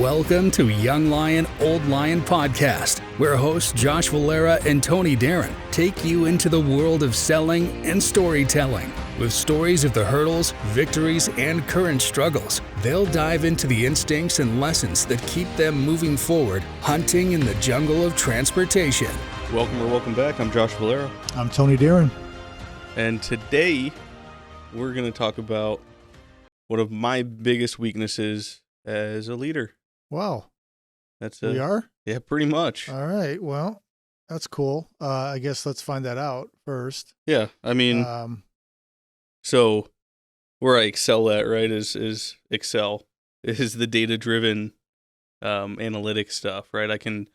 Welcome to Young Lion, Old Lion podcast, where hosts Josh Valera and Tony Darren take you into the world of selling and storytelling. With stories of the hurdles, victories, and current struggles, they'll dive into the instincts and lessons that keep them moving forward, hunting in the jungle of transportation. Welcome back. I'm Josh Valera. I'm Tony Darren. And today, we're going to talk about one of my biggest weaknesses as a leader. Wow. We are? Yeah, pretty much. All right. Well, that's cool. I guess let's find that out first. Yeah. I mean, so where I excel at, right, is Excel. It is the data-driven analytics stuff, right? I can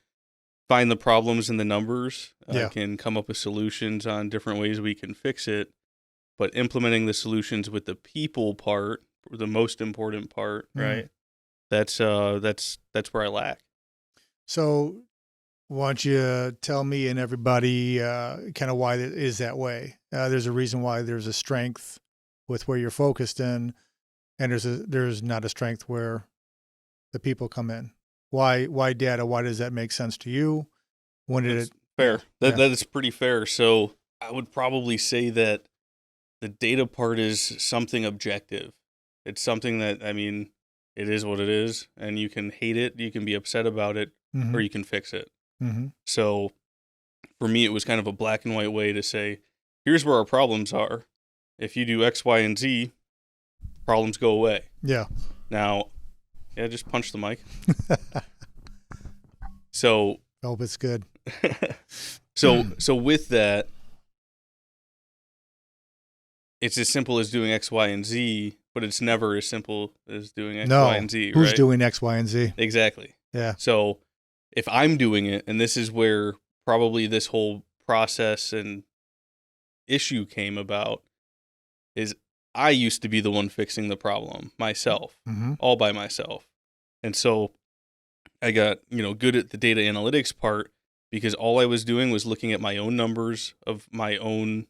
find the problems in the numbers. Yeah. I can come up with solutions on different ways we can fix it. But implementing the solutions with the people part, the most important part, right? That's where I lack. So why don't you tell me and everybody kind of why it is that way? There's a reason why there's a strength with where you're focused in, and there's not a strength where the people come in. Why data? Why does that make sense to you? When did it? Fair. That is pretty fair. So I would probably say that the data part is something objective. It's something that, I mean, it is what it is, and you can hate it, you can be upset about it, or you can fix it. So for me, it was kind of a black and white way to say, here's where our problems are. If you do X, Y, and Z, problems go away. Yeah. Now, just punch the mic. So. I hope it's good. So with that, it's as simple as doing X, Y, and Z, but it's never as simple as doing X, Y, and Z, right? Who's doing X, Y, and Z? Exactly. Yeah. So if I'm doing it, and this is where probably this whole process and issue came about, is I used to be the one fixing the problem myself, all by myself. And so I got, good at the data analytics part because all I was doing was looking at my own numbers of my own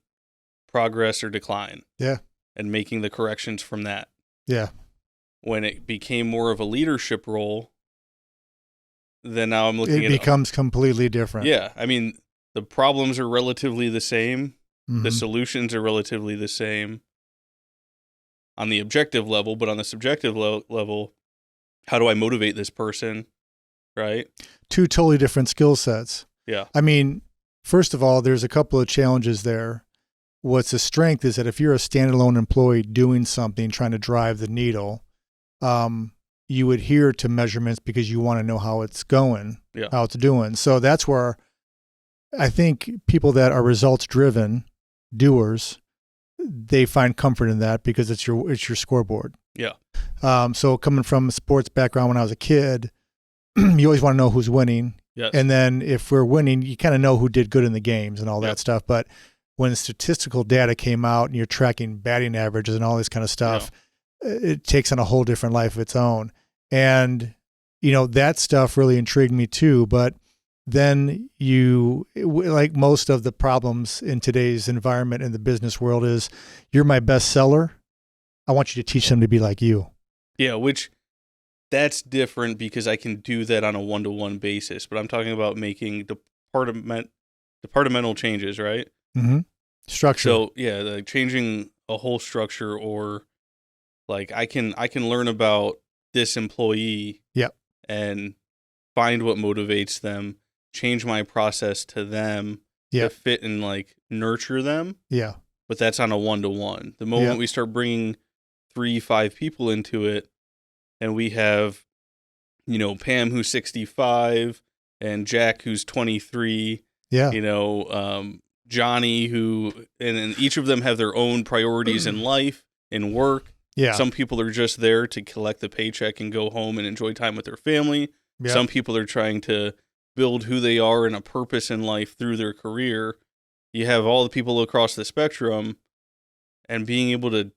progress or decline. Yeah. And making the corrections from that. Yeah. When it became more of a leadership role, then now I'm looking at it. It becomes completely different. Yeah. I mean, the problems are relatively the same. The solutions are relatively the same on the objective level, but on the subjective level, how do I motivate this person? Right? Two totally different skill sets. Yeah. I mean, first of all, there's a couple of challenges there. What's a strength is that if you're a standalone employee doing something, trying to drive the needle, you adhere to measurements because you want to know how it's going, how it's doing. So that's where I think people that are results driven doers, they find comfort in that because it's your scoreboard. Yeah. So coming from a sports background when I was a kid, you always want to know who's winning. Yes. And then if we're winning, you kind of know who did good in the games and all that stuff. But when statistical data came out and you're tracking batting averages and all this kind of stuff, it takes on a whole different life of its own. And, that stuff really intrigued me too. But then like most of the problems in today's environment in the business world is, you're my best seller. I want you to teach them to be like you. Yeah, which that's different because I can do that on a one-to-one basis. But I'm talking about making departmental changes, right? Structure. So like changing a whole structure, or like I can learn about this employee, and find what motivates them, change my process to them to fit and like nurture them. Yeah. But that's on a one-to-one. The moment we start bringing 3-5 people into it, and we have, Pam who's 65 and Jack who's 23. Yeah. Johnny and each of them have their own priorities in life, in work. Yeah. Some people are just there to collect the paycheck and go home and enjoy time with their family. Yeah. Some people are trying to build who they are and a purpose in life through their career. You have all the people across the spectrum, and being able to,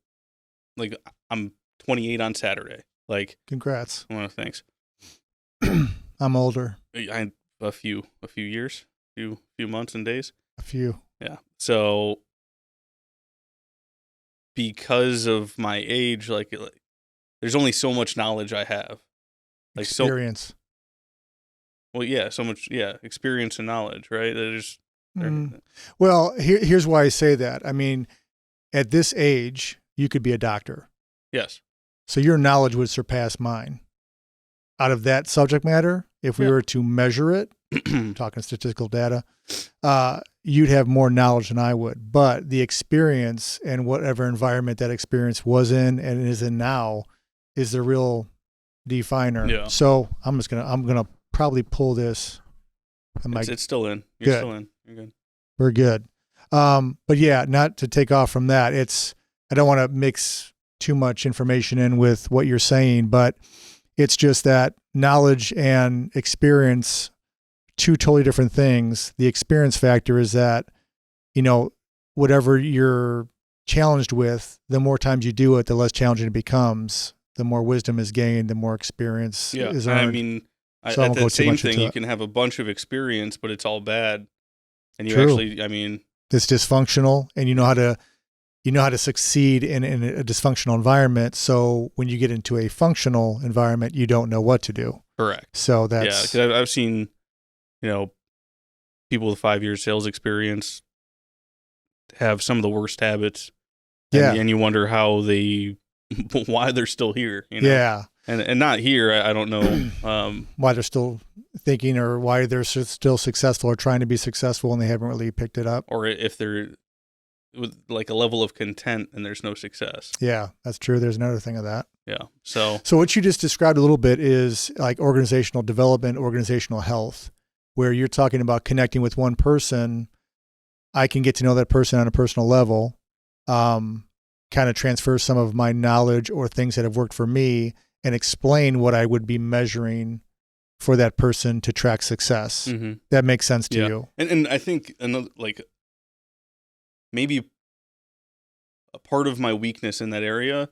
like, I'm 28 on Saturday. Like, congrats. Well, thanks. I'm older. A few years, few months and days. A few. Yeah. So because of my age, like there's only so much knowledge I have. Like experience. So much, experience and knowledge, right? Well, here's why I say that. I mean, at this age, you could be a doctor. Yes. So your knowledge would surpass mine. Out of that subject matter, if we were to measure it, talking statistical data, you'd have more knowledge than I would. But the experience and whatever environment that experience was in and is in now is the real definer. Yeah. So I'm gonna probably pull this. It's still in. You're still in. You're good. We're good. But yeah, not to take off from that. I don't want to mix too much information in with what you're saying, but it's just that knowledge and experience, two totally different things. The experience factor is that, whatever you're challenged with, the more times you do it, the less challenging it becomes. The more wisdom is gained, the more experience is earned. I mean, at that same thing, you can have a bunch of experience, but it's all bad. And you it's dysfunctional, and you know how to succeed in a dysfunctional environment. So when you get into a functional environment, you don't know what to do. Correct. So that's... Yeah, because I've seen, people with 5 years sales experience have some of the worst habits. And you wonder why they're still here. Yeah. And not here, I don't know. Why they're still thinking, or why they're still successful or trying to be successful and they haven't really picked it up. Or if they're with like a level of content and there's no success. Yeah, that's true. There's another thing of that. Yeah. So what you just described a little bit is like organizational development, organizational health, where you're talking about connecting with one person. I can get to know that person on a personal level, kind of transfer some of my knowledge or things that have worked for me and explain what I would be measuring for that person to track success. Mm-hmm. That makes sense to you. And I think maybe a part of my weakness in that area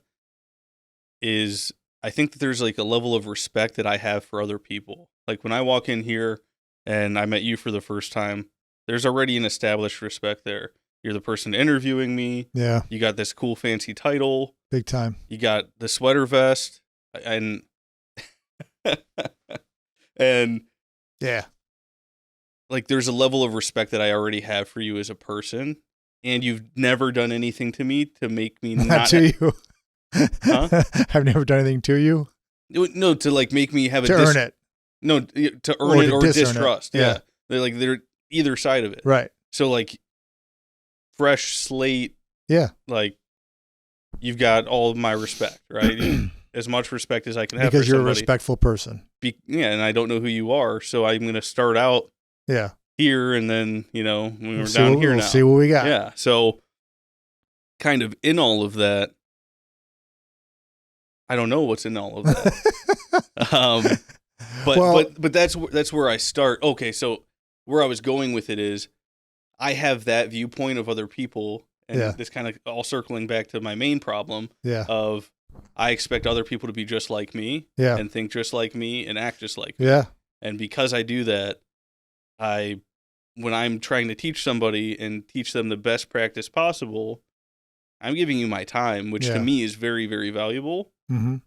is I think that there's like a level of respect that I have for other people. Like when I walk in here and I met you for the first time, there's already an established respect there. You're the person interviewing me. Yeah. You got this cool fancy title. Big time. You got the sweater vest and and yeah. Like there's a level of respect that I already have for you as a person, and you've never done anything to me to make me not to you. Huh? I've never done anything to you. No, to like make me have earn it. No, to earn it or distrust. Yeah. They're either side of it. Right. So like fresh slate. Yeah. Like you've got all of my respect, right? As much respect as I can have because for you're a respectful person. And I don't know who you are, so I'm going to start out here, and then, when we're down here now. We'll see what we got. Yeah, so kind of in all of that, I don't know what's in all of that. But that's where I start. Okay, so where I was going with it is I have that viewpoint of other people, and this kind of all circling back to my main problem of I expect other people to be just like me and think just like me and act just like me. Yeah. And because I do that, when I'm trying to teach somebody and teach them the best practice possible, I'm giving you my time, which to me is very, very valuable. Mm-hmm.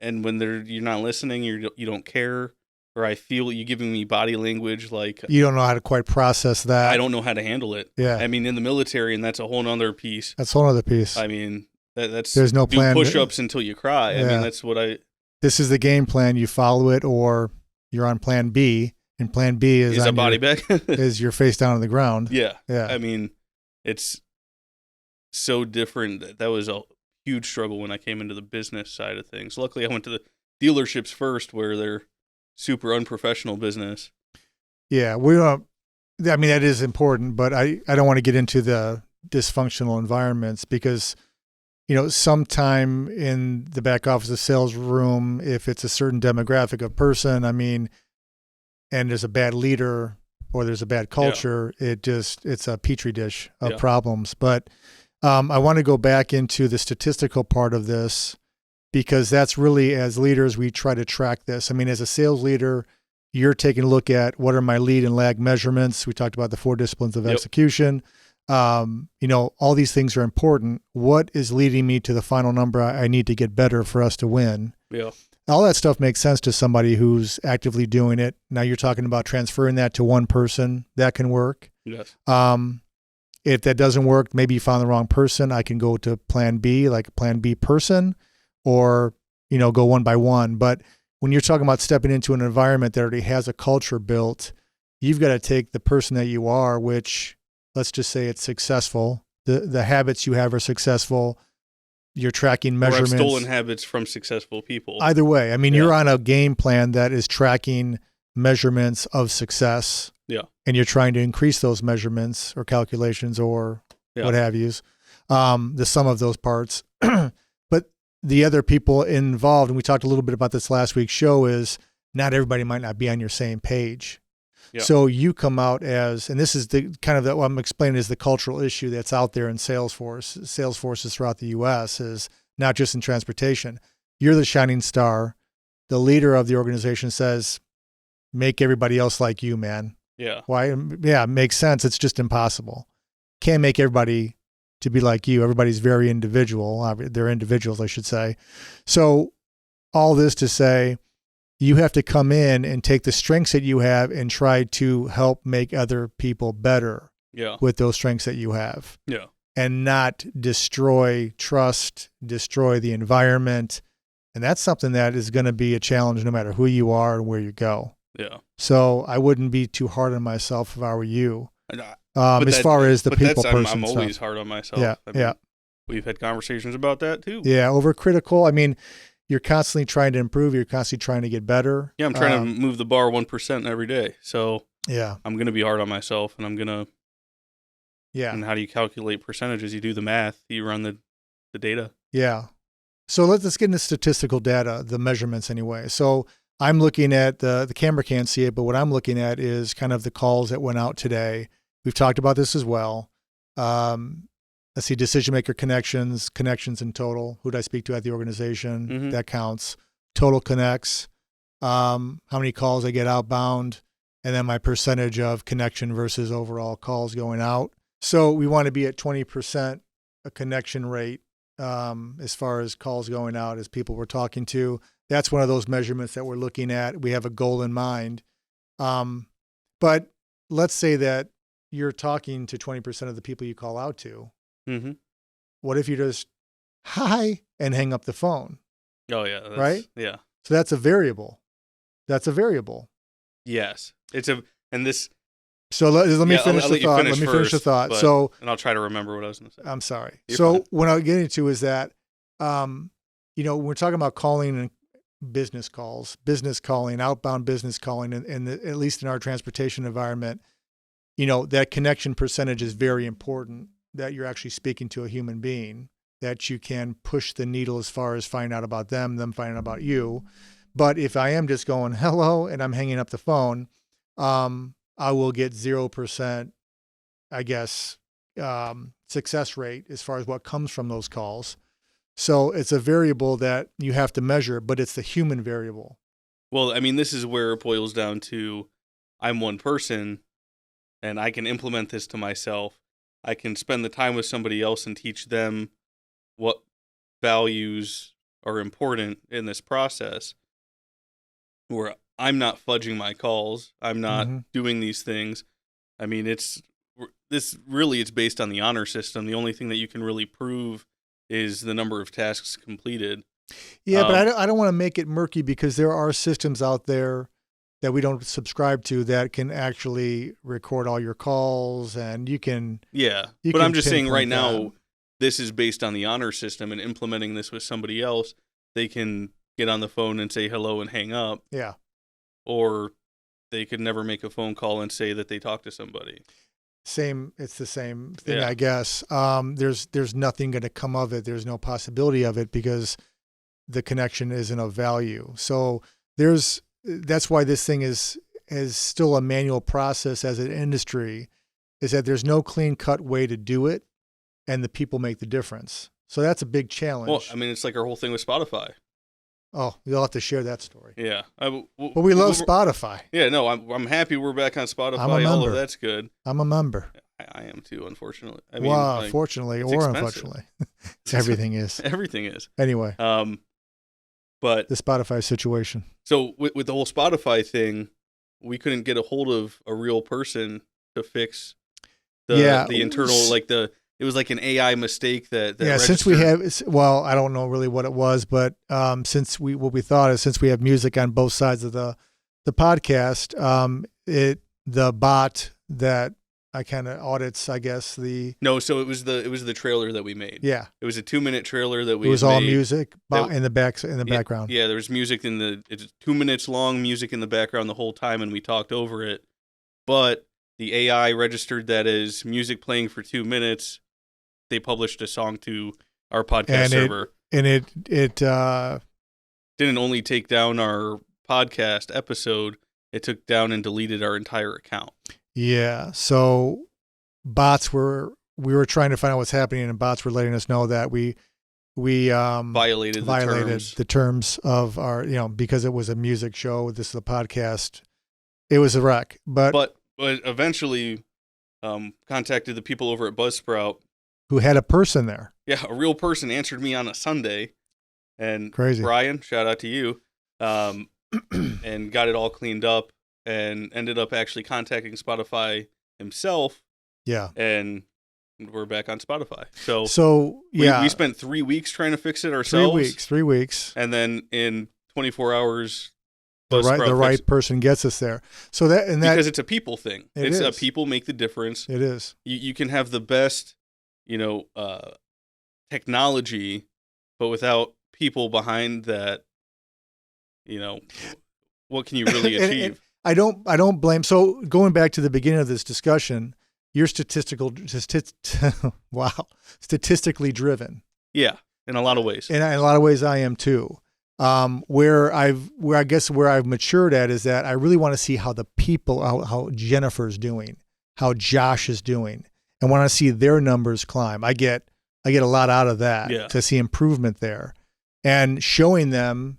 And when you're not listening, you don't care, or I feel you giving me body language like you don't know how to quite process that. I don't know how to handle it. Yeah. I mean, in the military, and that's a whole nother piece. That's a whole other piece. I mean, that's there's no plan. Do push-ups until you cry. I mean, that's what This is the game plan. You follow it, or you're on plan B, and plan B is a body bag. is your face down on the ground. Yeah. Yeah. I mean, it's so different. That was a huge struggle when I came into the business side of things. Luckily, I went to the dealerships first, where they're super unprofessional business. Yeah, I mean, that is important, but I don't want to get into the dysfunctional environments because, sometime in the back office of sales room, if it's a certain demographic of person, I mean, and there's a bad leader or there's a bad culture, it's a petri dish of problems. But I want to go back into the statistical part of this because that's really, as leaders, we try to track this. I mean, as a sales leader, you're taking a look at what are my lead and lag measurements. We talked about the 4 disciplines of execution. All these things are important. What is leading me to the final number I need to get better for us to win? Yeah. All that stuff makes sense to somebody who's actively doing it. Now you're talking about transferring that to one person. That can work. Yes. If that doesn't work, maybe you found the wrong person. I can go to plan B, like a plan B person, or, go one by one. But when you're talking about stepping into an environment that already has a culture built, you've got to take the person that you are, which, let's just say it's successful. The habits you have are successful. You're tracking measurements. Or I've stolen habits from successful people. Either way. I mean, you're on a game plan that is tracking measurements of success. Yeah. And you're trying to increase those measurements or calculations or what have yous, the sum of those parts. But the other people involved, and we talked a little bit about this last week's show, is not everybody might not be on your same page. Yeah. So you come out as, and this is the kind of what I'm explaining is the cultural issue that's out there in sales forces throughout the U.S. is not just in transportation. You're the shining star. The leader of the organization says, make everybody else like you, man. Yeah. Why? Yeah, it makes sense. It's just impossible. Can't make everybody to be like you. Everybody's very individual. They're individuals, I should say. So all this to say, you have to come in and take the strengths that you have and try to help make other people better with those strengths that you have. Yeah. And not destroy trust, destroy the environment. And that's something that is going to be a challenge no matter who you are and where you go. Yeah. So I wouldn't be too hard on myself if I were you. As far as the people person I'm always stuff. hard on myself. Yeah. We've had conversations about that too. Yeah. Overcritical. I mean, you're constantly trying to improve. You're constantly trying to get better. Yeah, I'm trying to move the bar 1% every day. So I'm going to be hard on myself, and I'm going to. Yeah. And how do you calculate percentages? You do the math. You run the data. Yeah. So let's get into statistical data, the measurements anyway. So I'm looking at the camera can't see it, but what I'm looking at is kind of the calls that went out today. We've talked about this as well. Let's see, decision maker connections in total. Who did I speak to at the organization? Mm-hmm. That counts. Total connects. How many calls I get outbound, and then my percentage of connection versus overall calls going out. So we want to be at 20% a connection rate as far as calls going out as people we're talking to. That's one of those measurements that we're looking at. We have a goal in mind. But let's say that you're talking to 20% of the people you call out to. Mm-hmm. What if you just, hi, and hang up the phone? Oh, yeah. Right? Yeah. So that's a variable. Yes. So let me finish the thought. Let me finish the thought. And I'll try to remember what I was going to say. I'm sorry. You're fine. What I'm getting to is that, when we're talking about calling and business calling, outbound business calling, and at least in our transportation environment, that connection percentage is very important, that you're actually speaking to a human being, that you can push the needle as far as finding out about them finding out about you. But if I am just going, hello, and I'm hanging up the phone, I will get 0%, I guess, success rate as far as what comes from those calls. So it's a variable that you have to measure, but it's the human variable. Well, I mean, this is where it boils down to, I'm one person, and I can implement this to myself. I can spend the time with somebody else and teach them what values are important in this process, where I'm not fudging my calls. I'm not doing these things. I mean, it's based on the honor system. The only thing that you can really prove is the number of tasks completed. Yeah, but I don't want to make it murky, because there are systems out there that we don't subscribe to that can actually record all your calls, and you can. Yeah, but I'm just saying right now, this is based on the honor system, and implementing this with somebody else, they can get on the phone and say hello and hang up. Yeah. Or they could never make a phone call and say that they talked to somebody. It's the same thing, I guess. There's nothing going to come of it. There's no possibility of it, because the connection isn't of value. So that's why this thing is still a manual process as an industry, is that there's no clean cut way to do it, and the people make the difference. So that's a big challenge. Well, I mean, it's like our whole thing with Spotify. Oh, you'll have to share that story. Yeah. But we love Spotify. Yeah, no, I'm happy we're back on Spotify. All of that's good. I'm a member. I am too, unfortunately. I mean, well, fortunately or expensive. Unfortunately. Everything is. Everything is. Anyway. But the Spotify situation. So with the whole Spotify thing, we couldn't get a hold of a real person to fix the internal, like it was like an AI mistake that since we have, well, I don't know really what it was, but since we have music on both sides of the podcast, the bot that I kind of audits, I guess so it was the trailer that we made. Yeah, it was a 2-minute trailer that we. It was all music in the background. background. Yeah, there was music it's 2 minutes long, music in the background the whole time, and we talked over it. But the AI registered that as music playing for 2 minutes. They published a song to our podcast server, and it didn't only take down our podcast episode; it took down and deleted our entire account. Yeah. So we were trying to find out what's happening, and bots were letting us know that we violated the terms of our, because it was a music show. This is a podcast. It was a wreck, but eventually contacted the people over at Buzzsprout. Who had a person there. Yeah, a real person answered me on a Sunday. And crazy. Brian, shout out to you, and got it all cleaned up and ended up actually contacting Spotify himself. Yeah. And we're back on Spotify. So we spent 3 weeks trying to fix it ourselves. 3 weeks. And then in 24 hours, the right person gets us there. So because it's a people thing. It's a people make the difference. It is. You can have the best technology, but without people behind that, what can you really achieve? I don't blame. So going back to the beginning of this discussion, you're statistically driven. Yeah, in a lot of ways. And in a lot of ways I am too. Where I've matured at is that I really want to see how the people, how Jennifer's doing, how Josh is doing, and want to see their numbers climb. I get a lot out of that to see improvement there, and showing them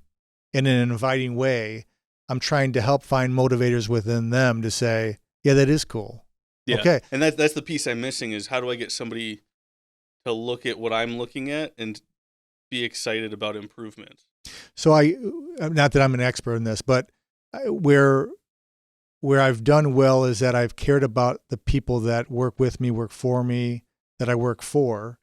in an inviting way. I'm trying to help find motivators within them to say, yeah, that is cool. Yeah. Okay. And that's the piece I'm missing is how do I get somebody to look at what I'm looking at and be excited about improvements? So not that I'm an expert in this, but where I've done well is that I've cared about the people that work with me, work for me, that I work for,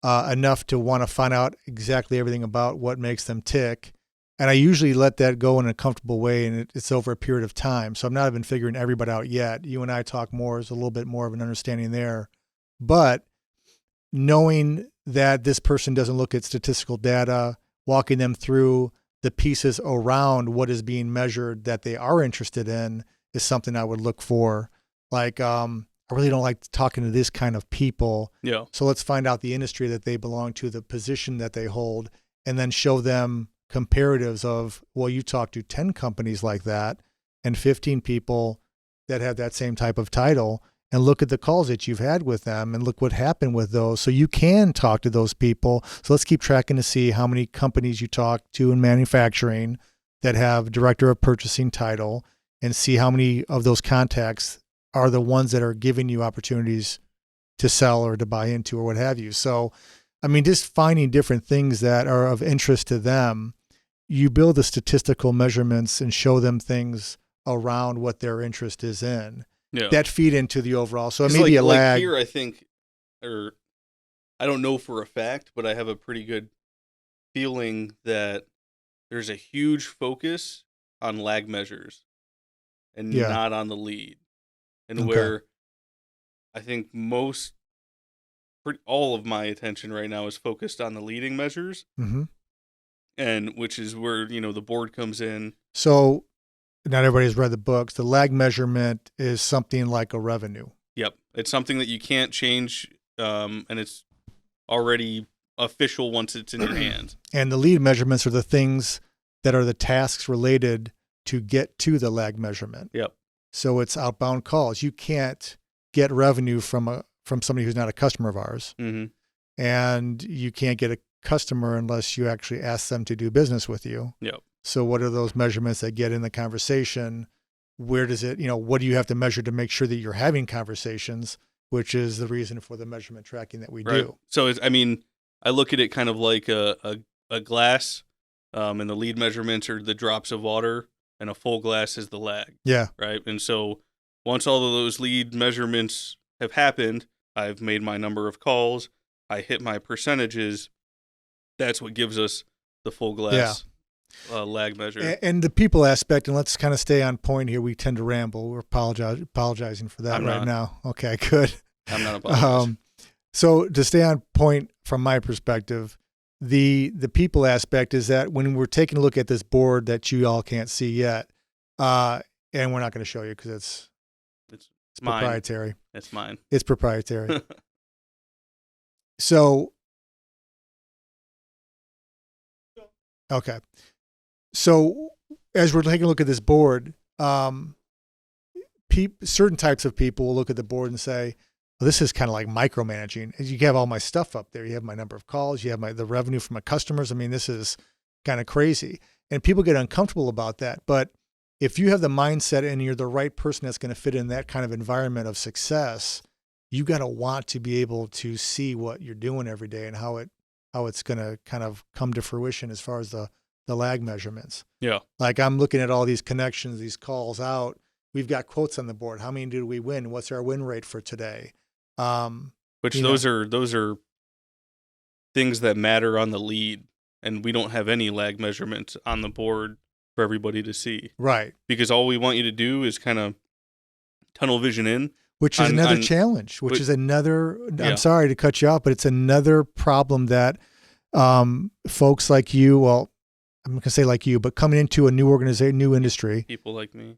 enough to want to find out exactly everything about what makes them tick. And I usually let that go in a comfortable way, and it's over a period of time. So I'm not even figuring everybody out yet. You and I talk more, there's a little bit more of an understanding there. But knowing that this person doesn't look at statistical data, walking them through the pieces around what is being measured that they are interested in is something I would look for. Like, I really don't like talking to this kind of people. Yeah. So let's find out the industry that they belong to, the position that they hold, and then show them comparatives of, well, you talk to 10 companies like that and 15 people that have that same type of title, and look at the calls that you've had with them and look what happened with those. So you can talk to those people. So let's keep tracking to see how many companies you talk to in manufacturing that have director of purchasing title, and see how many of those contacts are the ones that are giving you opportunities to sell or to buy into or what have you. So, I mean, just finding different things that are of interest to them. You build the statistical measurements and show them things around what their interest is in. Yeah. That feed into the overall. So it may be a lag. Like here, I think, or I don't know for a fact, but I have a pretty good feeling that there's a huge focus on lag measures and not on the lead. And where I think all of my attention right now is focused on the leading measures. Mm-hmm. And which is where, the board comes in. So not everybody's read the books. The lag measurement is something like a revenue. Yep. It's something that you can't change, and it's already official once it's in your hands. And the lead measurements are the things that are the tasks related to get to the lag measurement. Yep. So it's outbound calls. You can't get revenue from somebody who's not a customer of ours. Mm-hmm. And you can't get a customer unless you actually ask them to do business with you. Yep. So what are those measurements that get in the conversation? Where does it, what do you have to measure to make sure that you're having conversations? which is the reason for the measurement tracking that we right. do. So I look at it kind of like a glass, and the lead measurements are the drops of water, and a full glass is the lag. Yeah. Right. And so once all of those lead measurements have happened, I've made my number of calls, I hit my percentages. That's what gives us the full glass lag measure. And the people aspect, and let's kind of stay on point here. We tend to ramble. We're apologizing for that now. Okay, good. I'm not apologizing. So to stay on point from my perspective, the people aspect is that when we're taking a look at this board that you all can't see yet, and we're not going to show you because it's proprietary. It's mine. It's proprietary. So, okay. So as we're taking a look at this board, certain types of people will look at the board and say, well, this is kind of like micromanaging. You have all my stuff up there. You have my number of calls. You have the revenue from my customers. I mean, this is kind of crazy. And people get uncomfortable about that. But if you have the mindset and you're the right person that's going to fit in that kind of environment of success, you got to want to be able to see what you're doing every day and how it's going to kind of come to fruition as far as the lag measurements. Yeah. Like I'm looking at all these connections, these calls out. We've got quotes on the board. How many did we win? What's our win rate for today? Those are things that matter on the lead, and we don't have any lag measurements on the board for everybody to see. Right. Because all we want you to do is kind of tunnel vision in. Which is another challenge, which is another, I'm sorry to cut you off, but it's another problem that folks like you, well, I'm not going to say like you, but coming into a new organization, new industry. People like me.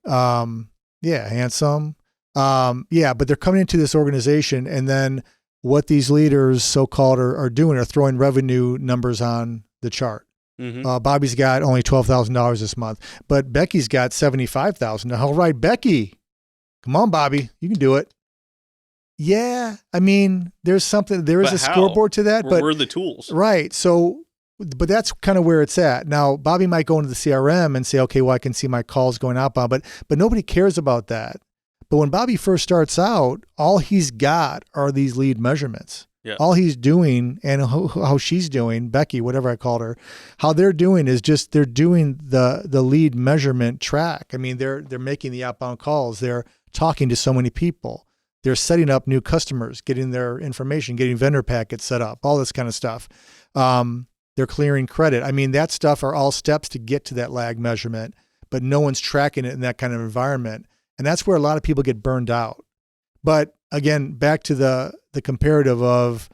Handsome. But they're coming into this organization, and then what these leaders, so-called, are doing are throwing revenue numbers on the chart. Mm-hmm. Bobby's got only $12,000 this month, but Becky's got $75,000. All right, Becky. Come on, Bobby, you can do it. Yeah, I mean, there is a scoreboard to that, but we're the tools. Right. So, but that's kind of where it's at. Now, Bobby might go into the CRM and say, okay, well, I can see my calls going outbound, but nobody cares about that. But when Bobby first starts out, all he's got are these lead measurements. Yeah. All he's doing, and how she's doing, Becky, whatever I called her, how they're doing is just they're doing the lead measurement track. I mean, they're making the outbound calls. They're talking to so many people. They're setting up new customers, getting their information, getting vendor packets set up, all this kind of stuff. They're clearing credit. I mean, that stuff are all steps to get to that lag measurement, but no one's tracking it in that kind of environment. And that's where a lot of people get burned out. But again, back to the comparative of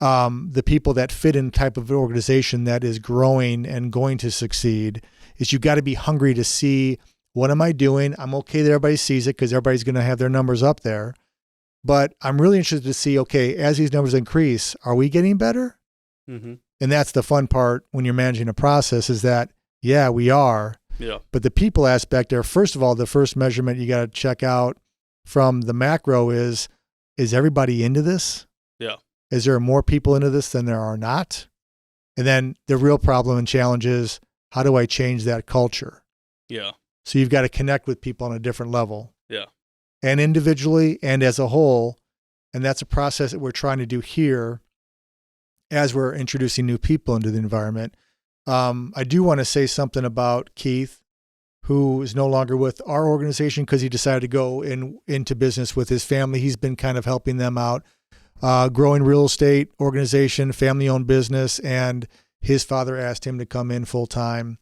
the people that fit in type of organization that is growing and going to succeed is you got to be hungry to see, what am I doing? I'm okay that everybody sees it because everybody's going to have their numbers up there. But I'm really interested to see, okay, as these numbers increase, are we getting better? Mm-hmm. And that's the fun part when you're managing a process is that, yeah, we are. Yeah. But the people aspect are, first of all, the first measurement you got to check out from the macro is everybody into this? Yeah. Is there more people into this than there are not? And then the real problem and challenge is, how do I change that culture? Yeah. So you've got to connect with people on a different level. Yeah. And individually and as a whole. And that's a process that we're trying to do here as we're introducing new people into the environment. I do want to say something about Keith, who is no longer with our organization because he decided to go into business with his family. He's been kind of helping them out, growing real estate organization, family-owned business, and his father asked him to come in full-time.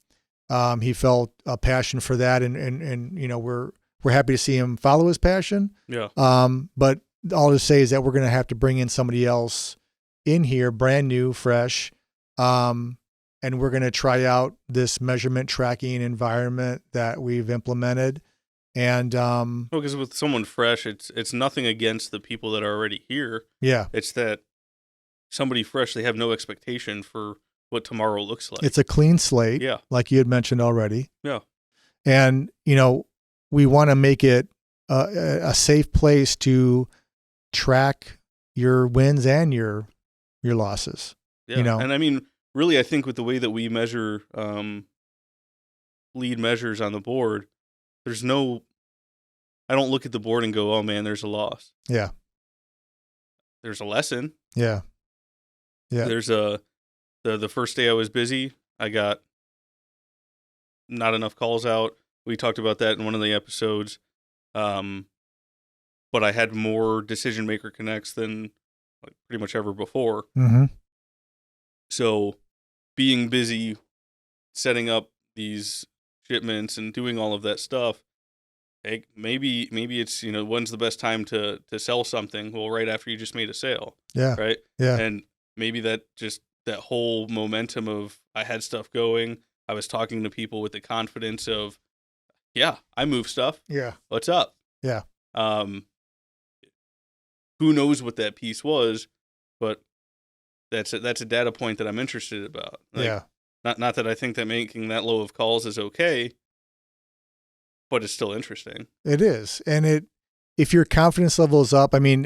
He felt a passion for that, and you know, we're happy to see him follow his passion. Yeah. But all to say is that we're going to have to bring in somebody else in here, brand new, fresh, and we're going to try out this measurement tracking environment that we've implemented. And because with someone fresh, it's nothing against the people that are already here. Yeah, it's that somebody fresh, they have no expectation for what tomorrow looks like. It's a clean slate. Yeah, like you had mentioned already. Yeah, and you know, we want to make it a safe place to track your wins and your losses. Yeah, you know, and I mean, really, I think with the way that we measure lead measures on the board, I don't look at the board and go, oh man, there's a loss. Yeah. there's a lesson. Yeah. Yeah. There's the first day I was busy, I got not enough calls out. We talked about that in one of the episodes. But I had more decision maker connects than like pretty much ever before. Mm-hmm. So being busy, setting up these shipments and doing all of that stuff, maybe it's, when's the best time to sell something? Well, right after you just made a sale. Yeah. Right. Yeah. And maybe that whole momentum of I had stuff going. I was talking to people with the confidence of, yeah, I move stuff. Yeah. What's up? Yeah. Who knows what that piece was, but that's a data point that I'm interested about. Like, yeah. Not that I think that making that low of calls is okay, but it's still interesting. It is. And if your confidence level is up, I mean,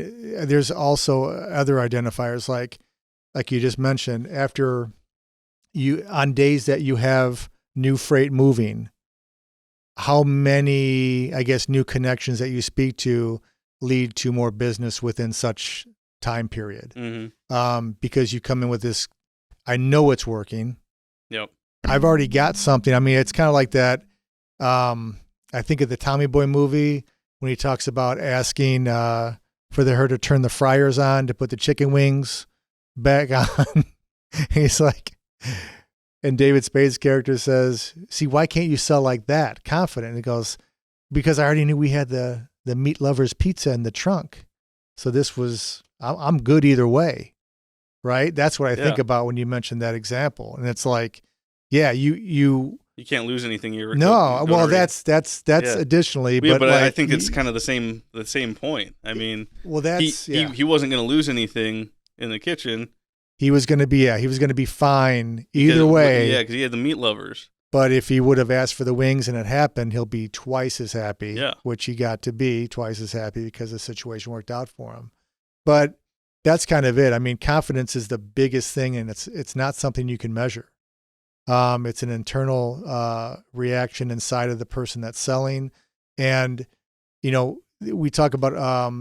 there's also other identifiers like you just mentioned, after on days that you have new freight moving, how many, I guess, new connections that you speak to lead to more business within such time period. Mm-hmm. Because you come in with this, I know it's working. Yep. I've already got something. I mean, it's kind of like that. I think of the Tommy Boy movie when he talks about asking for her to turn the fryers on to put the chicken wings back on. He's like, and David Spade's character says, see, why can't you sell like that? Confident. And he goes, because I already knew we had the Meat Lovers pizza in the trunk. So this was, I'm good either way. Right. That's what I think about when you mentioned that example. And it's like, yeah, you can't lose anything. That's additionally, but I think it's kind of the same point. I mean, well, he wasn't going to lose anything in the kitchen. He was going to be fine either way. Yeah, because he had the Meat Lovers. But if he would have asked for the wings and it happened, he'll be twice as happy. Yeah. Which he got to be twice as happy because the situation worked out for him. But that's kind of it. I mean, confidence is the biggest thing, and it's not something you can measure. It's an internal reaction inside of the person that's selling. And, we talk about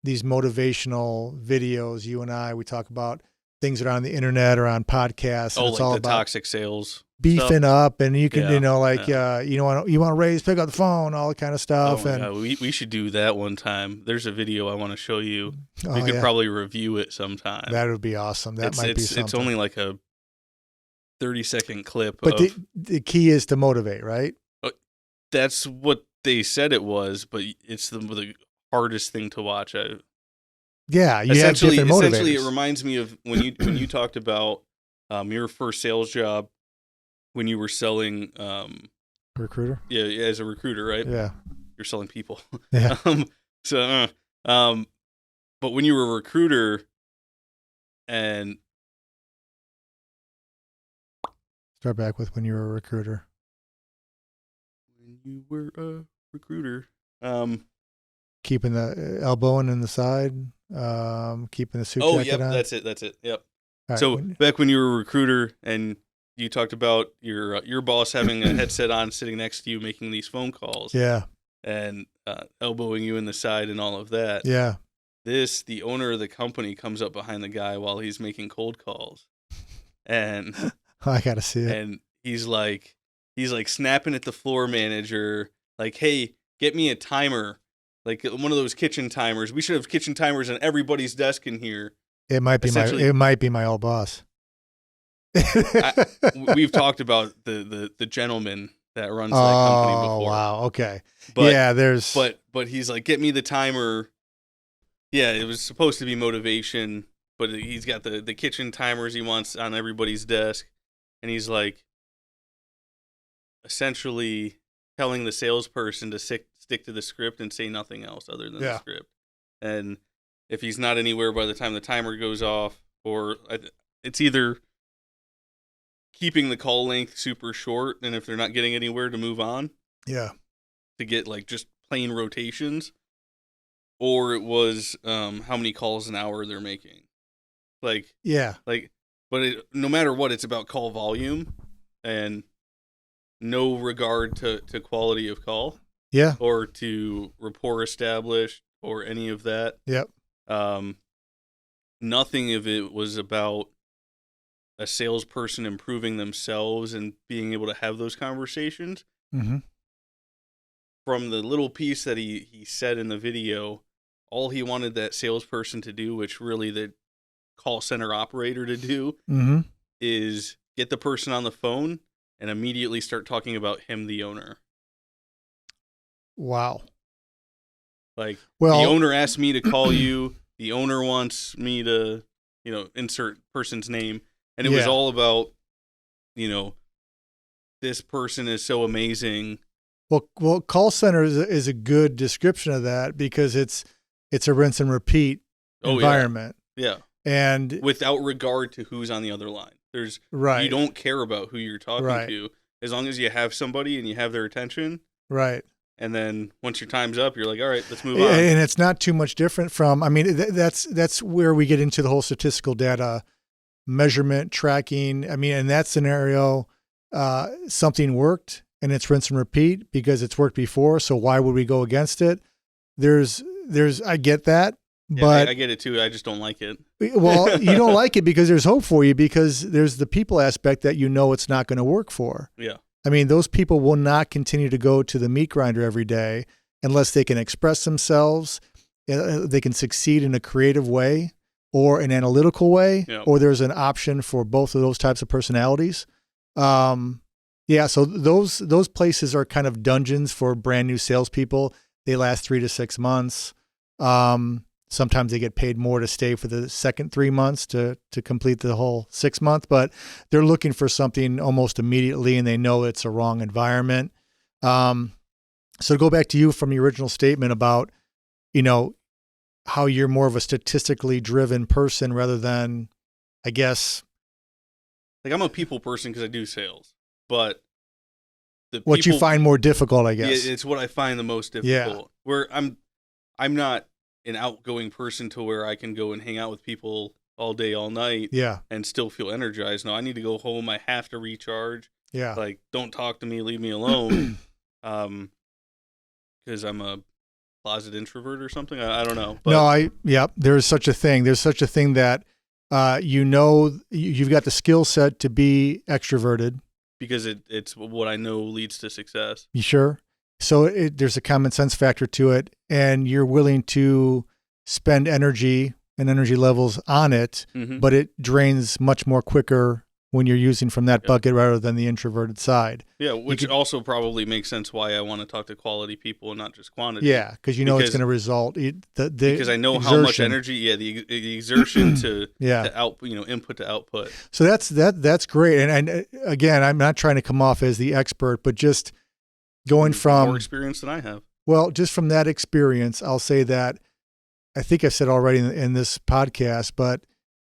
these motivational videos, you and I, we talk about things that are on the internet or on podcasts. And it's all the about toxic sales. Beefing stuff. up, and you can, you want to raise, pick up the phone, all that kind of stuff. God. We should do that one time. There's a video I want to show you. We could probably review it sometime. That would be awesome. That might be something. It's only like a 30-second clip. But the key is to motivate, right? That's what they said it was, but it's the hardest thing to watch. Yeah, you have different motivators. Essentially, it reminds me of when you talked about your first sales job when you were selling. Recruiter? Yeah, as a recruiter, right? Yeah. You're selling people. Yeah. But when you were a recruiter and... Start back with when you were a recruiter. When you were a recruiter. Keeping the elbowing in the side, keeping the suit jacket on. That's it. Yep. Right. So back when you were a recruiter and you talked about your boss having a headset on, sitting next to you, making these phone calls. Yeah. And elbowing you in the side and all of that. Yeah. The owner of the company comes up behind the guy while he's making cold calls. And I got to see it. And he's like snapping at the floor manager, like, hey, get me a timer. Like one of those kitchen timers. We should have kitchen timers on everybody's desk in here. It might be my old boss. We've talked about the gentleman that runs that company before. Oh wow, okay. But but he's like, get me the timer. Yeah, it was supposed to be motivation, but he's got the kitchen timers he wants on everybody's desk, and he's like, essentially telling the salesperson to stick to the script and say nothing else other than the script. And if he's not anywhere by the time the timer goes off, or it's either keeping the call length super short, and if they're not getting anywhere, to move on. Yeah. To get like just plain rotations, or it was how many calls an hour they're making. But no matter what, it's about call volume and no regard to quality of call. Yeah. Or to rapport established or any of that. Yep. nothing of it was about a salesperson improving themselves and being able to have those conversations. Mm-hmm. From the little piece that he said in the video, all he wanted that salesperson to do, which really the call center operator to do, Mm-hmm. is get the person on the phone and immediately start talking about him, the owner. Wow. Like, the owner asked me to call you. The owner wants me to, insert person's name. And it was all about, this person is so amazing. Well, call center is a good description of that because it's a rinse and repeat environment. Yeah. And without regard to who's on the other line. You don't care about who you're talking to. As long as you have somebody and you have their attention. Right. And then once your time's up, you're like, all right, let's move on. And it's not too much different from, that's where we get into the whole statistical data measurement, tracking. In that scenario, something worked and it's rinse and repeat because it's worked before. So why would we go against it? I get that, but I get it too. I just don't like it. Well, you don't like it because there's hope for you because there's the people aspect that it's not going to work for. Yeah. Those people will not continue to go to the meat grinder every day unless they can express themselves, they can succeed in a creative way or an analytical way, or there's an option for both of those types of personalities. So those places are kind of dungeons for brand new salespeople. They last 3 to 6 months. Sometimes they get paid more to stay for the second 3 months to complete the whole 6 month, but they're looking for something almost immediately and they know it's a wrong environment. So to go back to you from your original statement about, how you're more of a statistically driven person rather than, I guess. Like, I'm a people person because I do sales, but what you find more difficult, I guess. Yeah, it's what I find the most difficult. Yeah. Where I'm not an outgoing person to where I can go and hang out with people all day, all night, and still feel energized. No, I need to go home. I have to recharge. Yeah. Like, don't talk to me, leave me alone. Because I'm a closet introvert or something. I don't know. But there's such a thing. There's such a thing that, you've got the skill set to be extroverted. Because it's what I know leads to success. You sure? So there's a common sense factor to it, and you're willing to spend energy and energy levels on it, but it drains much more quicker when you're using from that bucket rather than the introverted side. Yeah, which also probably makes sense why I want to talk to quality people and not just quantity. Yeah, because it's going to result because I know how much energy. The exertion to input to output. So that's great. And again, I'm not trying to come off as the expert, but just going from more experience than I have. Well, just from that experience, I'll say that I think I've said already in this podcast, but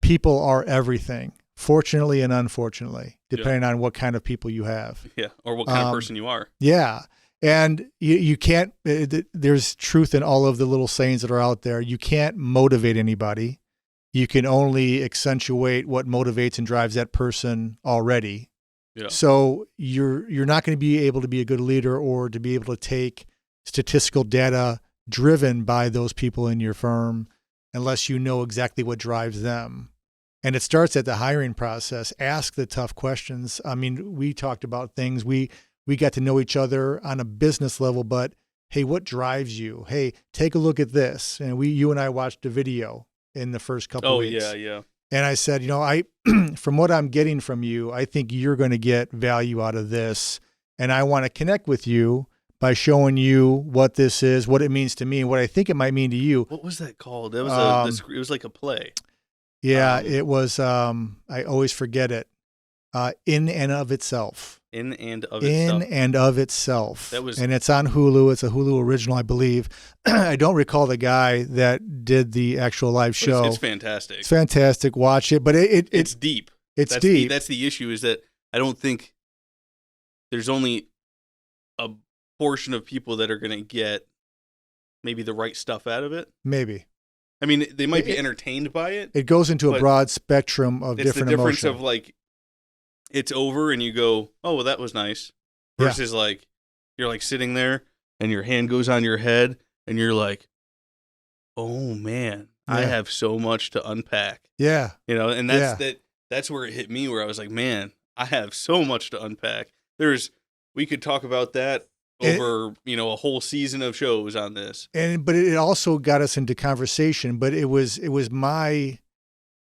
people are everything. Fortunately and unfortunately, depending on what kind of people you have. Yeah, or what kind of person you are. Yeah, and you can't, there's truth in all of the little sayings that are out there. You can't motivate anybody. You can only accentuate what motivates and drives that person already. Yeah. So you're not going to be able to be a good leader or to be able to take statistical data driven by those people in your firm unless you know exactly what drives them. And it starts at the hiring process. Ask the tough questions. We talked about things. We got to know each other on a business level, but hey, what drives you? Hey, take a look at this. And you and I watched a video in the first couple of weeks. Oh, yeah. And I said, from what I'm getting from you, I think you're going to get value out of this. And I want to connect with you by showing you what this is, what it means to me, and what I think it might mean to you. What was that called? It was it was like a play. Yeah, it was, I always forget it. In and of itself. In and of itself. And it's on Hulu. It's a Hulu original, I believe. I don't recall the guy that did the actual live show. It's fantastic. It's fantastic. Watch it. But it's deep. It's deep. That's the issue, is that I don't think there's only a portion of people that are going to get maybe the right stuff out of it. Maybe. They might be entertained by it. It goes into a broad spectrum of different emotions. It's the difference of like, it's over and you go, oh, well, that was nice. Versus like, you're like sitting there and your hand goes on your head and you're like, oh man, I have so much to unpack. Yeah. And that's where it hit me, where I was like, man, I have so much to unpack. We could talk about that over, a whole season of shows on this. But it also got us into conversation, but it was my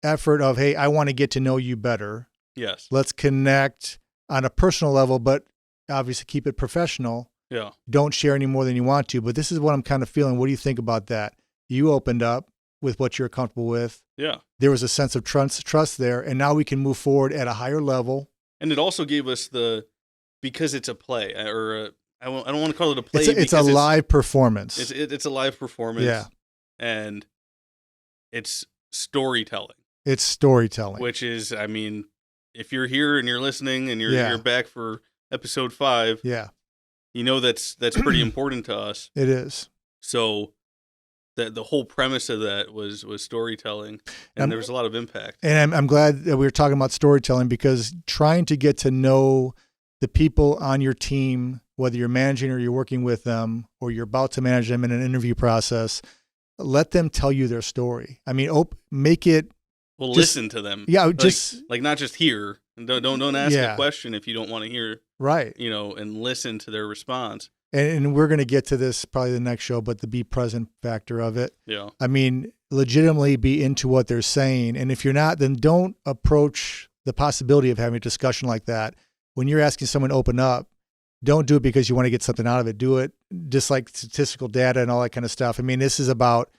effort of, hey, I want to get to know you better. Yes. Let's connect on a personal level, but obviously keep it professional. Yeah. Don't share any more than you want to, but this is what I'm kind of feeling. What do you think about that? You opened up with what you're comfortable with. Yeah. There was a sense of trust there, and now we can move forward at a higher level. And it also gave us because it's a play, or I don't want to call it a play. It's a live performance. It's a live performance. Yeah. And it's storytelling. It's storytelling. Which is, if you're here and you're listening and you're back for episode 5, that's pretty important to us. It is. So the whole premise of that was storytelling, and there was a lot of impact. And I'm glad that we were talking about storytelling, because trying to get to know the people on your team, whether you're managing or you're working with them or you're about to manage them in an interview process, let them tell you their story. Make it. Well, listen to them. Yeah, not just hear. Don't ask a question if you don't want to hear. Right. And listen to their response. And we're going to get to this probably the next show, but the be present factor of it. Yeah. Legitimately be into what they're saying. And if you're not, then don't approach the possibility of having a discussion like that. When you're asking someone to open up, don't do it because you want to get something out of it. Do it just like statistical data and all that kind of stuff. This is about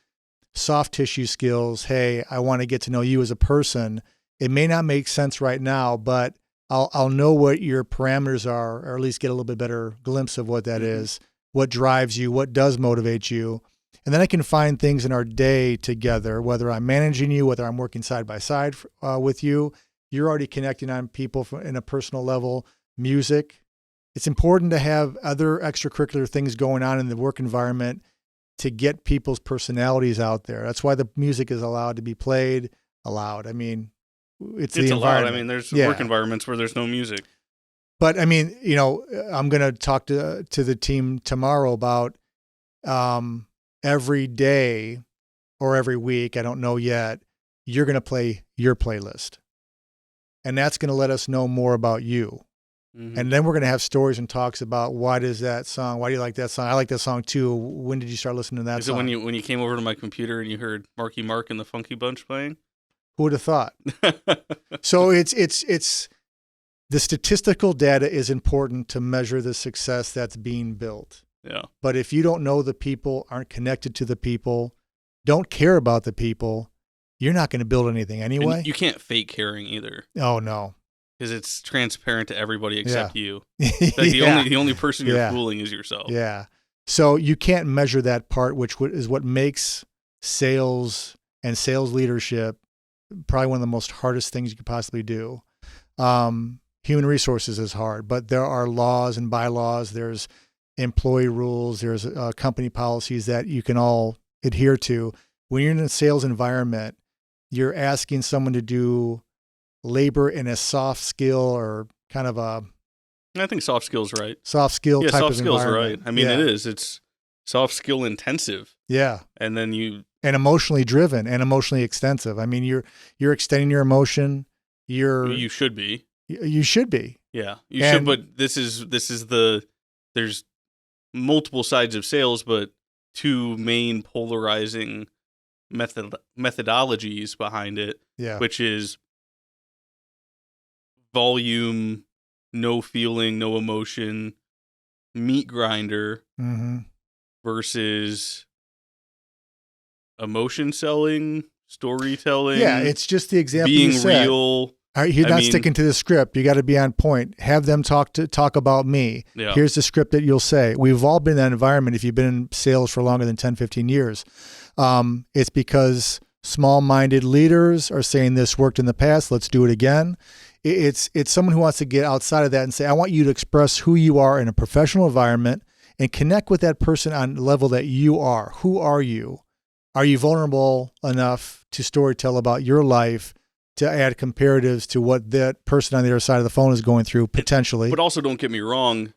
soft tissue skills. Hey, I want to get to know you as a person. It may not make sense right now, but I'll know what your parameters are, or at least get a little bit better glimpse of what that is, what drives you, what does motivate you. And then I can find things in our day together, whether I'm managing you, whether I'm working side by side with you. You're already connecting on people in a personal level. Music. It's important to have other extracurricular things going on in the work environment to get people's personalities out there. That's why the music is allowed to be played. It's the environment. There's work environments where there's no music. But I'm going to talk to the team tomorrow about every day or every week, I don't know yet, you're going to play your playlist. And that's going to let us know more about you. Mm-hmm. And then we're going to have stories and talks about why do you like that song? I like that song too. When did you start listening to that song? Is it when you came over to my computer and you heard Marky Mark and the Funky Bunch playing? Who would have thought? So it's the statistical data is important to measure the success that's being built. Yeah. But if you don't know the people, aren't connected to the people, don't care about the people, you're not going to build anything anyway. And you can't fake caring either. Oh no. Because it's transparent to everybody except you. The only person you're fooling is yourself. Yeah. So you can't measure that part, which is what makes sales and sales leadership probably one of the most hardest things you could possibly do. Human resources is hard, but there are laws and bylaws. There's employee rules. There's company policies that you can all adhere to. When you're in a sales environment, you're asking someone to do labor in a soft skill or kind of a... I think soft skill's right. Soft skill type of environment. Soft skill's right. It is. It's soft skill intensive. Yeah. And then and emotionally driven and emotionally extensive. You're extending your emotion. You should be. You should be. Yeah. You should, but this is there's multiple sides of sales, but two main polarizing methodologies behind it. Yeah. Which is volume, no feeling, no emotion, meat grinder, versus emotion selling, storytelling. Yeah, it's just the example being you said. Real. All right, you're not sticking to the script. You got to be on point. Have them talk about me. Yeah. Here's the script that you'll say. We've all been in that environment if you've been in sales for longer than 10, 15 years. It's because small-minded leaders are saying this worked in the past, let's do it again. It's someone who wants to get outside of that and say, I want you to express who you are in a professional environment and connect with that person on the level that you are. Who are you? Are you vulnerable enough to storytell about your life, to add comparatives to what that person on the other side of the phone is going through, potentially? But also, don't get me wrong,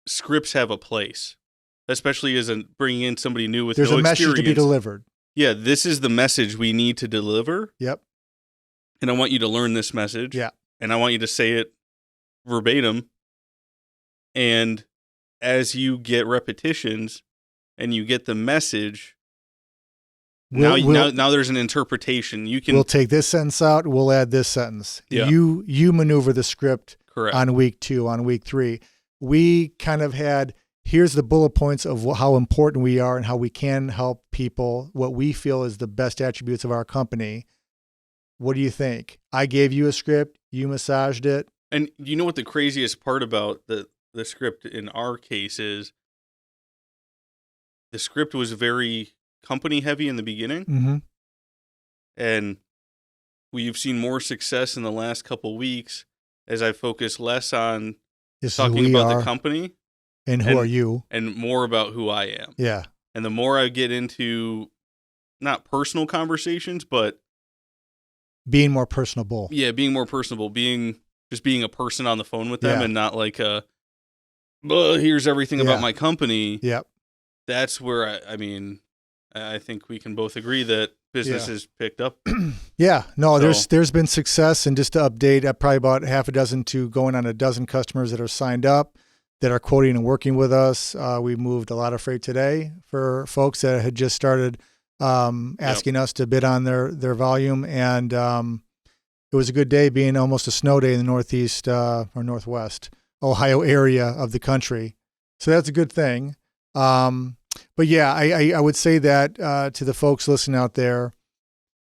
scripts have a place, especially as bringing in somebody new with no experience. There's a message to be delivered. yeah, this is the message we need to deliver. Yep. And I want you to learn this message. Yeah. And I want you to say it verbatim. And as you get repetitions and you get the message, now there's an interpretation. We'll take this sentence out. We'll add this sentence. Yeah. You maneuver the script. Correct. On week 2, on week 3. We kind of had, here's the bullet points of how important we are and how we can help people, what we feel is the best attributes of our company. What do you think? I gave you a script, you massaged it. And you know what the craziest part about the script in our case is? The script was very company heavy in the beginning. Mm-hmm. And we've seen more success in the last couple weeks as I focus less on talking about the company. And who are you? And more about who I am. Yeah. And the more I get into not personal conversations, but being more personable. Yeah, being more personable, being a person on the phone with them and not like here's everything about my company. Yep. That's where I think we can both agree that business has picked up. Yeah, no, there's been success, and just to update, probably about half a dozen to going on a dozen customers that are signed up, that are quoting and working with us. We moved a lot of freight today for folks that had just started asking us to bid on their volume, and it was a good day, being almost a snow day in the Northeast or Northwest Ohio area of the country. So that's a good thing. But yeah, I would say that to the folks listening out there,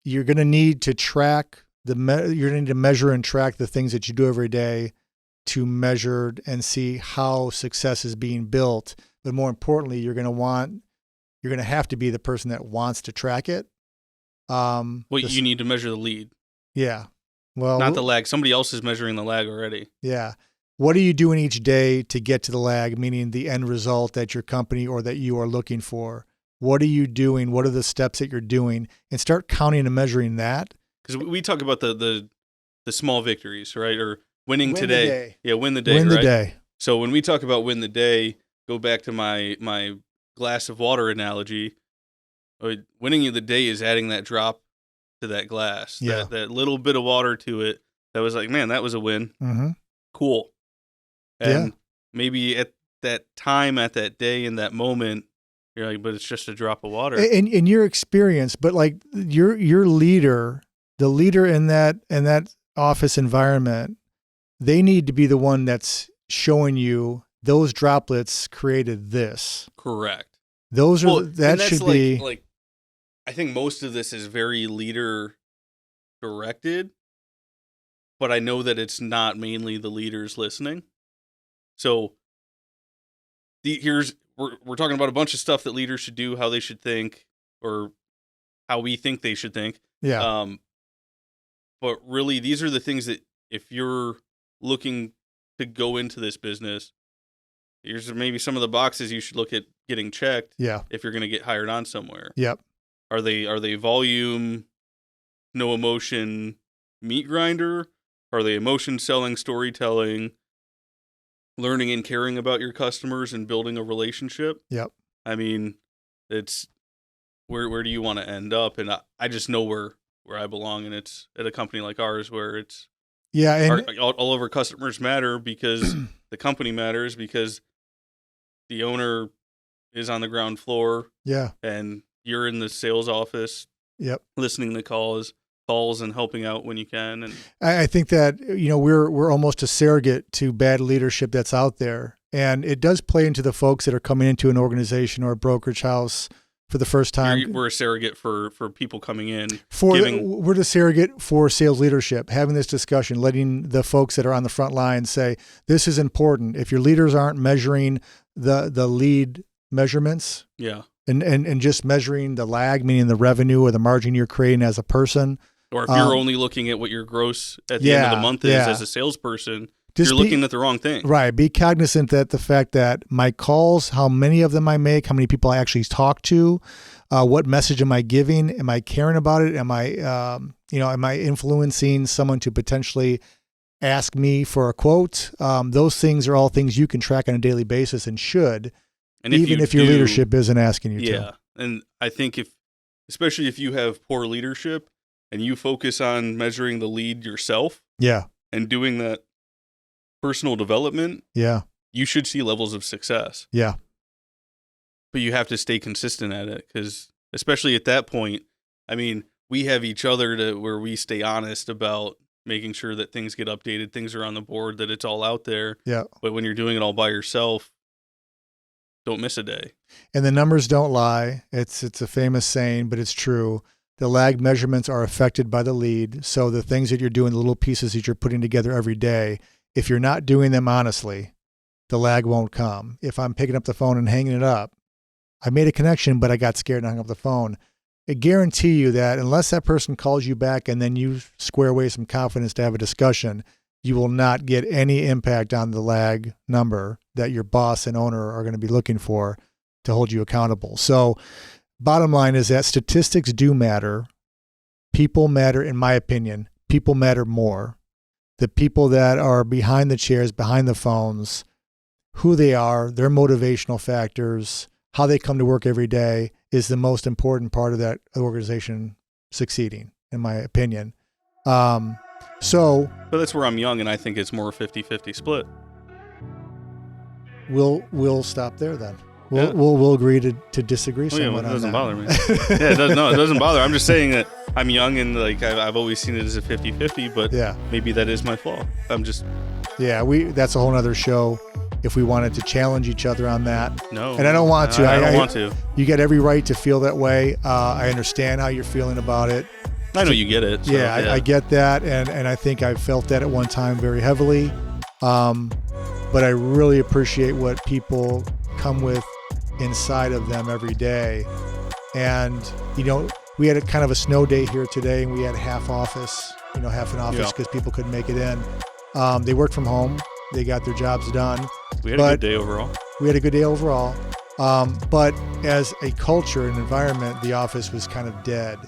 you're going to need to track you're going to need to measure and track the things that you do every day to measure and see how success is being built. But more importantly, you're going to have to be the person that wants to track it. You need to measure the lead. Yeah. Well, not the lag. Somebody else is measuring the lag already. Yeah. What are you doing each day to get to the lag, meaning the end result that your company or that you are looking for? What are you doing? What are the steps that you're doing? And start counting and measuring that. Because we talk about the small victories, right? Or winning today. Yeah, win the day. Win the right? day. So when we talk about win the day, go back to my glass of water analogy. Winning the day is adding that drop to that glass. Yeah. That little bit of water to it. That was like, man, that was a win. Mm-hmm. Cool. And maybe at that time, at that day, in that moment, you're like, but it's just a drop of water. In your experience, but like your leader, the leader in that office environment, they need to be the one that's showing you those droplets created this. Correct. Those are that should be like. I think most of this is very leader directed, but I know that it's not mainly the leaders listening. So we're talking about a bunch of stuff that leaders should do, how they should think, or how we think they should think. Yeah. But really, these are the things that if you're looking to go into this business, here's maybe some of the boxes you should look at getting checked. Yeah. If you're going to get hired on somewhere. Yep. Are they volume, no emotion, meat grinder? Are they emotion selling, storytelling, learning and caring about your customers and building a relationship? Yep. I mean, it's where do you want to end up? And I just know where I belong, and it's at a company like ours where it's and all of our customers matter because the company matters because the owner is on the ground floor. Yeah. And you're in the sales office. Yep. Listening to calls and helping out when you can. And I think that, we're almost a surrogate to bad leadership that's out there. And it does play into the folks that are coming into an organization or a brokerage house for the first time. We're a surrogate for people coming in. We're the surrogate for sales leadership, having this discussion, letting the folks that are on the front line say, this is important. If your leaders aren't measuring the lead measurements. Yeah. And just measuring the lag, meaning the revenue or the margin you're creating as a person. Or if you're only looking at what your gross at the end of the month is as a salesperson, you're looking at the wrong thing. Right. Be cognizant that the fact that my calls, how many of them I make, how many people I actually talk to, what message am I giving? Am I caring about it? Am I influencing someone to potentially ask me for a quote? Those things are all things you can track on a daily basis and should. And even if your leadership isn't asking you to. Yeah. And I think if especially if you have poor leadership and you focus on measuring the lead yourself. Yeah. And doing that personal development. Yeah. You should see levels of success. Yeah. But you have to stay consistent at it, because especially at that point, I mean, we have each other to where we stay honest about making sure that things get updated, things are on the board, that it's all out there. Yeah. But when you're doing it all by yourself, don't miss a day. And the numbers don't lie. It's a famous saying, but it's true. The lag measurements are affected by the lead. So the things that you're doing, the little pieces that you're putting together every day, if you're not doing them honestly, the lag won't come. If I'm picking up the phone and hanging it up, I made a connection, but I got scared and hung up the phone. I guarantee you that unless that person calls you back and then you square away some confidence to have a discussion, you will not get any impact on the lag number that your boss and owner are going to be looking for to hold you accountable. So bottom line is that statistics do matter. People matter, in my opinion. People matter more. The people that are behind the chairs, behind the phones, who they are, their motivational factors, how they come to work every day is the most important part of that organization succeeding, in my opinion. But that's where I'm young, and I think it's more 50-50 split. We'll stop there then. We'll agree to disagree somewhat. It doesn't bother me. Yeah, it doesn't bother. I'm just saying that I'm young, and like I've always seen it as a 50-50, but maybe that is my flaw. That's a whole nother show. If we wanted to challenge each other on that. No. And I don't want to. I don't want to. You get every right to feel that way. I understand how you're feeling about it. I know you get it. So, I get that. And I think I felt that at one time very heavily. But I really appreciate what people come with inside of them every day. And, we had a kind of a snow day here today, and we had half an office because people couldn't make it in. They worked from home. They got their jobs done. We had a good day overall. But as a culture and environment, the office was kind of dead.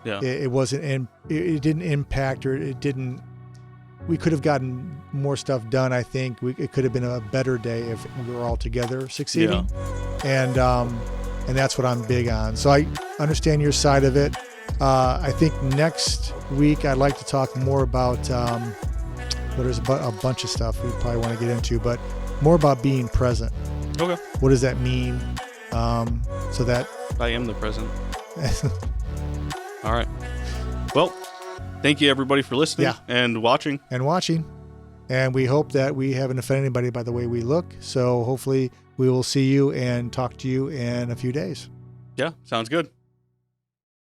Yeah. It wasn't, it didn't impact, or we could have gotten more stuff done. I think it could have been a better day if we were all together succeeding. Yeah. And that's what I'm big on. So I understand your side of it. I think next week I'd like to talk more about, there's a bunch of stuff we probably want to get into, but more about being present. Okay. What does that mean? So that I am the present. All right. Well, thank you everybody for listening and watching. And we hope that we haven't offended anybody by the way we look. So hopefully we will see you and talk to you in a few days. Yeah, sounds good.